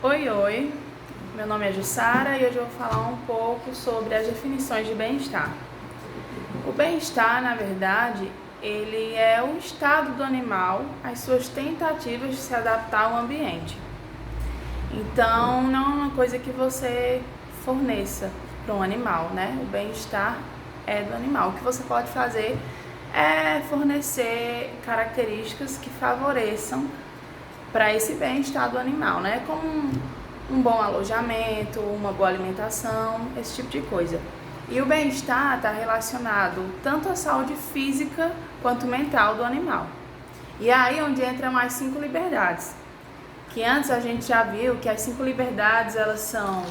Oi, oi, meu nome é Jussara e hoje eu vou falar um pouco sobre as definições de bem-estar. O bem-estar, na verdade, ele é o estado do animal, as suas tentativas de se adaptar ao ambiente. Então, não é uma coisa que você forneça para um animal, né? O bem-estar é do animal. O que você pode fazer é fornecer características que favoreçam para esse bem-estar do animal, né? Como um bom alojamento, uma boa alimentação, esse tipo de coisa. E o bem-estar está relacionado tanto à saúde física quanto mental do animal. E é aí onde entram as 5 liberdades, que antes a gente já viu que as 5 liberdades elas são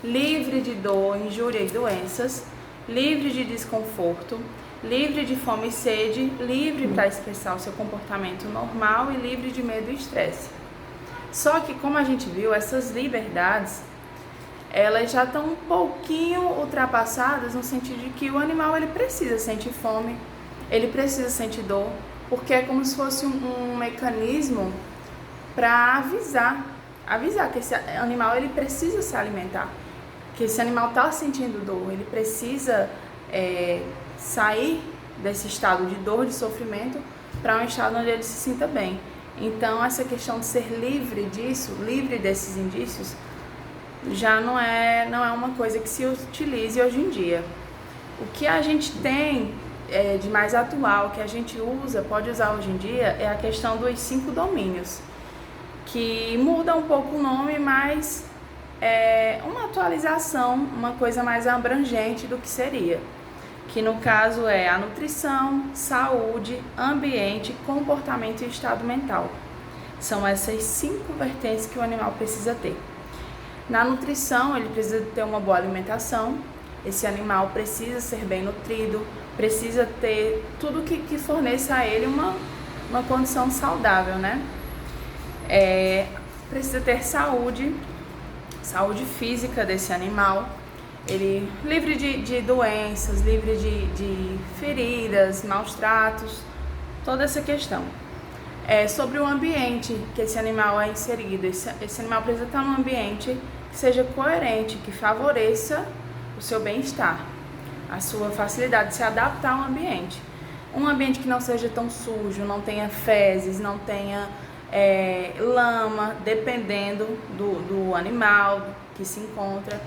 livre de dor, injúria e doenças, livre de desconforto, livre de fome e sede, livre para expressar o seu comportamento normal e livre de medo e estresse. Só que, como a gente viu, essas liberdades elas já estão um pouquinho ultrapassadas no sentido de que o animal ele precisa sentir fome, ele precisa sentir dor, porque é como se fosse um mecanismo para avisar que esse animal ele precisa se alimentar, que esse animal está sentindo dor, ele precisa sair desse estado de dor, de sofrimento, para um estado onde ele se sinta bem. Então, essa questão de ser livre disso, livre desses indícios, já não é uma coisa que se utilize hoje em dia. O que a gente tem de mais atual, que a gente pode usar hoje em dia, é a questão dos 5 domínios, que muda um pouco o nome, mas é uma atualização, uma coisa mais abrangente do que seria. Que no caso é a nutrição, saúde, ambiente, comportamento e estado mental. São essas 5 vertentes que o animal precisa ter. Na nutrição, ele precisa ter uma boa alimentação, esse animal precisa ser bem nutrido, precisa ter tudo que forneça a ele uma condição saudável, né? Precisa ter saúde física desse animal, ele livre de doenças, livre de feridas, maus tratos, toda essa questão. Sobre o ambiente que esse animal é inserido, esse animal precisa estar num ambiente que seja coerente, que favoreça o seu bem-estar, a sua facilidade de se adaptar ao ambiente. Um ambiente que não seja tão sujo, não tenha fezes, não tenha lama, dependendo do animal que se encontra.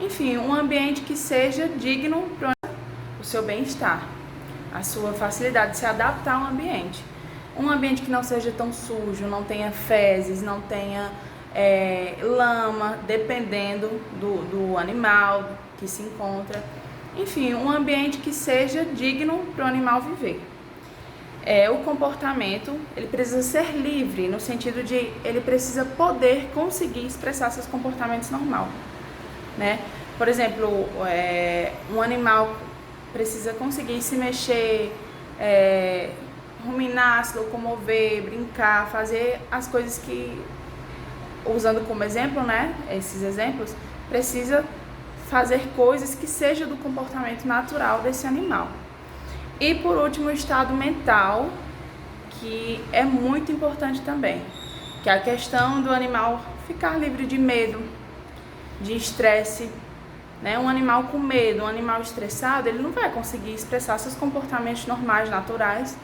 Enfim, um ambiente que seja digno para o seu bem-estar, a sua facilidade de se adaptar ao ambiente. Um ambiente que não seja tão sujo, não tenha fezes, não tenha lama, dependendo do animal que se encontra. Enfim, um ambiente que seja digno para o animal viver. O comportamento, ele precisa ser livre, no sentido de ele precisa poder conseguir expressar seus comportamentos normal, né? Por exemplo, um animal precisa conseguir se mexer, ruminar, se locomover, brincar, fazer as coisas que, usando como exemplo, né, esses exemplos, precisa fazer coisas que sejam do comportamento natural desse animal. E por último, o estado mental, que é muito importante também, que é a questão do animal ficar livre de medo, de estresse, né? Um animal com medo, um animal estressado, ele não vai conseguir expressar seus comportamentos normais, naturais,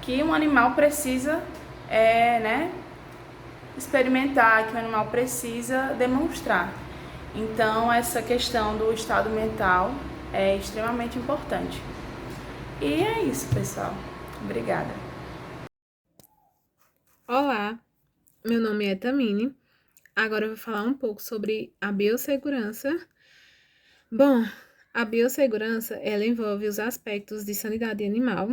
que um animal precisa experimentar, que o animal precisa demonstrar. Então, essa questão do estado mental é extremamente importante. E é isso, pessoal. Obrigada. Olá, meu nome é Tamine. Agora eu vou falar um pouco sobre a biossegurança. Bom, a biossegurança, ela envolve os aspectos de sanidade animal,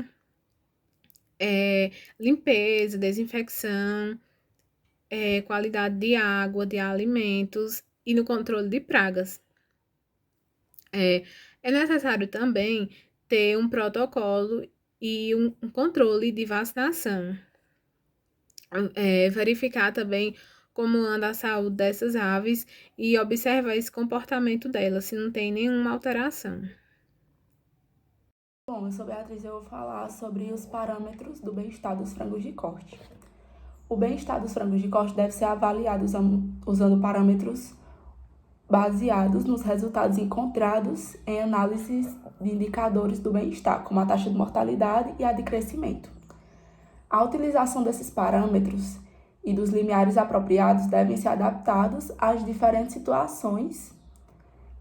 limpeza, desinfecção, qualidade de água, de alimentos e no controle de pragas. É, é necessário também ter um protocolo e um controle de vacinação. Verificar também como anda a saúde dessas aves e observar esse comportamento delas, se não tem nenhuma alteração. Bom, eu sou Beatriz e eu vou falar sobre os parâmetros do bem-estar dos frangos de corte. O bem-estar dos frangos de corte deve ser avaliado usando parâmetros baseados nos resultados encontrados em análises de indicadores do bem-estar, como a taxa de mortalidade e a de crescimento. A utilização desses parâmetros e dos limiares apropriados devem ser adaptados às diferentes situações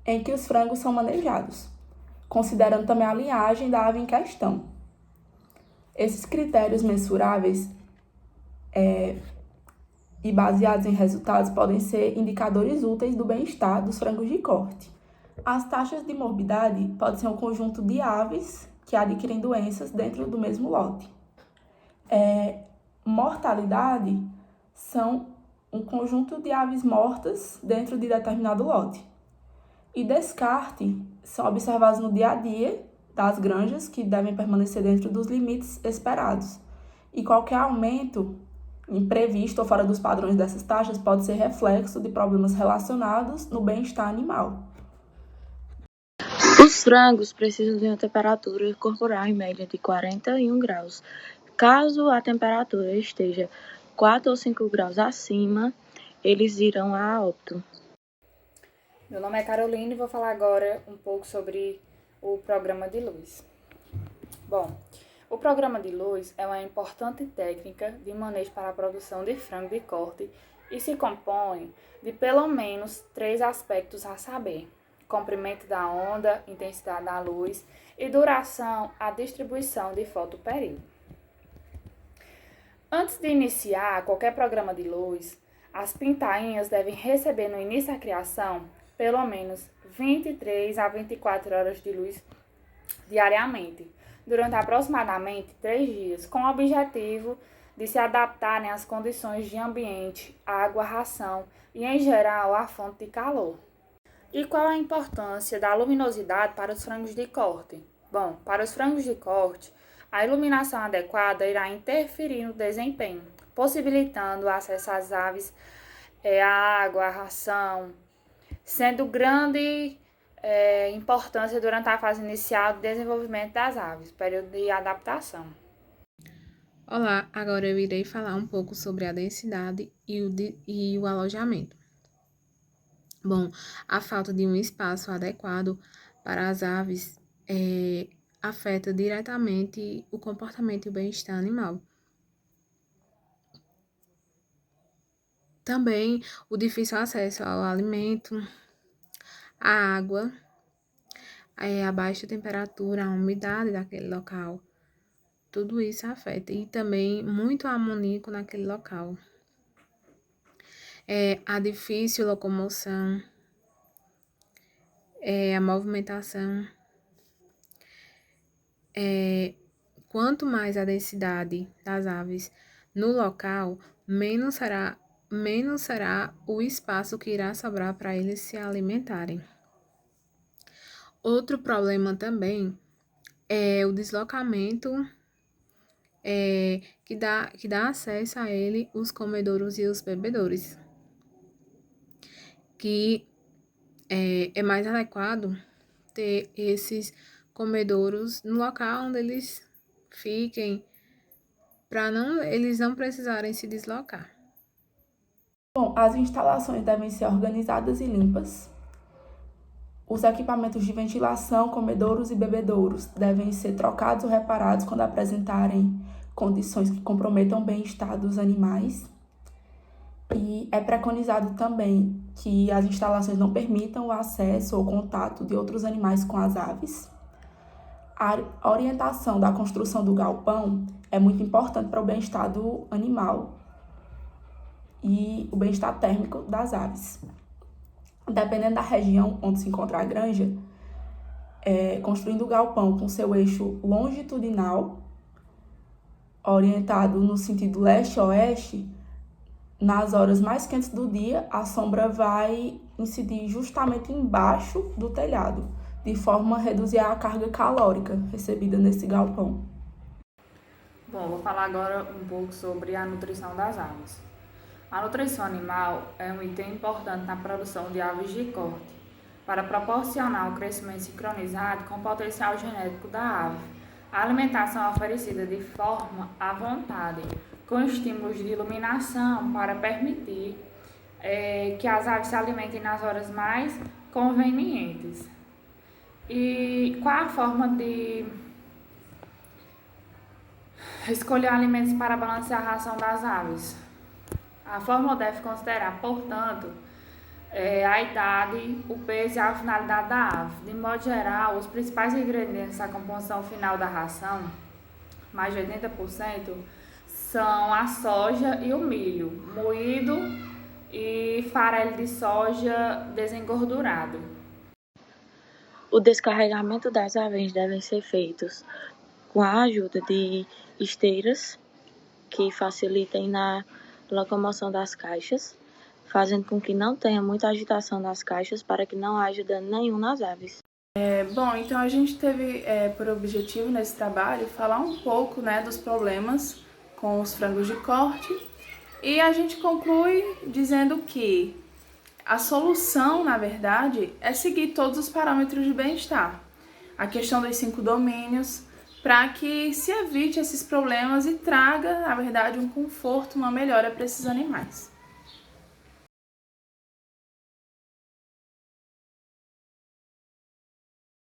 em que os frangos são manejados, considerando também a linhagem da ave em questão. Esses critérios mensuráveis e baseados em resultados podem ser indicadores úteis do bem-estar dos frangos de corte. As taxas de morbidade podem ser um conjunto de aves que adquirem doenças dentro do mesmo lote. Mortalidade são um conjunto de aves mortas dentro de determinado lote. E descarte são observados no dia a dia das granjas, que devem permanecer dentro dos limites esperados. E qualquer aumento imprevisto ou fora dos padrões dessas taxas pode ser reflexo de problemas relacionados no bem-estar animal. Os frangos precisam de uma temperatura corporal em média de 41 graus. Caso a temperatura esteja 4 ou 5 graus acima, eles irão a óbito. Meu nome é Caroline e vou falar agora um pouco sobre o programa de luz. Bom, o programa de luz é uma importante técnica de manejo para a produção de frango de corte e se compõe de pelo menos 3 aspectos a saber: comprimento da onda, intensidade da luz e duração, a distribuição de fotoperíodo. Antes de iniciar qualquer programa de luz, as pintainhas devem receber no início da criação pelo menos 23 a 24 horas de luz diariamente, durante aproximadamente 3 dias, com o objetivo de se adaptarem às condições de ambiente, água, ração e, em geral, à fonte de calor. E qual a importância da luminosidade para os frangos de corte? Bom, para os frangos de corte, a iluminação adequada irá interferir no desempenho, possibilitando o acesso às aves, à água, à ração, sendo grande importância durante a fase inicial do desenvolvimento das aves, período de adaptação. Olá, agora eu irei falar um pouco sobre a densidade e o alojamento. Bom, a falta de um espaço adequado para as aves afeta diretamente o comportamento e o bem-estar animal. Também o difícil acesso ao alimento, à água, a baixa temperatura, a umidade daquele local. Tudo isso afeta. E também muito amoníaco naquele local. A difícil locomoção, a movimentação. Quanto mais a densidade das aves no local, menos será o espaço que irá sobrar para eles se alimentarem. Outro problema também é o deslocamento que dá acesso a ele os comedouros e os bebedouros, que é mais adequado ter esses comedouros no local onde eles fiquem, para eles não precisarem se deslocar. Bom, as instalações devem ser organizadas e limpas. Os equipamentos de ventilação, comedouros e bebedouros devem ser trocados ou reparados quando apresentarem condições que comprometam o bem-estar dos animais. E é preconizado também que as instalações não permitam o acesso ou contato de outros animais com as aves. A orientação da construção do galpão é muito importante para o bem-estar do animal e o bem-estar térmico das aves. Dependendo da região onde se encontra a granja, construindo o galpão com seu eixo longitudinal, orientado no sentido leste-oeste, nas horas mais quentes do dia, a sombra vai incidir justamente embaixo do telhado, de forma a reduzir a carga calórica recebida nesse galpão. Bom, vou falar agora um pouco sobre a nutrição das aves. A nutrição animal é um item importante na produção de aves de corte, para proporcionar o crescimento sincronizado com o potencial genético da ave. A alimentação é oferecida de forma à vontade, com estímulos de iluminação para permitir que as aves se alimentem nas horas mais convenientes. E qual a forma de escolher alimentos para balancear a ração das aves? A fórmula deve considerar, portanto, a idade, o peso e a finalidade da ave. De modo geral, os principais ingredientes da composição final da ração, mais de 80%, são a soja e o milho, moído e farelo de soja desengordurado. O descarregamento das aves deve ser feito com a ajuda de esteiras que facilitem na locomoção das caixas, fazendo com que não tenha muita agitação nas caixas para que não haja dano nenhum nas aves. Bom, então a gente teve por objetivo nesse trabalho falar um pouco, né, dos problemas com os frangos de corte, e a gente conclui dizendo que a solução, na verdade, é seguir todos os parâmetros de bem-estar. A questão dos 5 domínios, para que se evite esses problemas e traga, na verdade, um conforto, uma melhora para esses animais.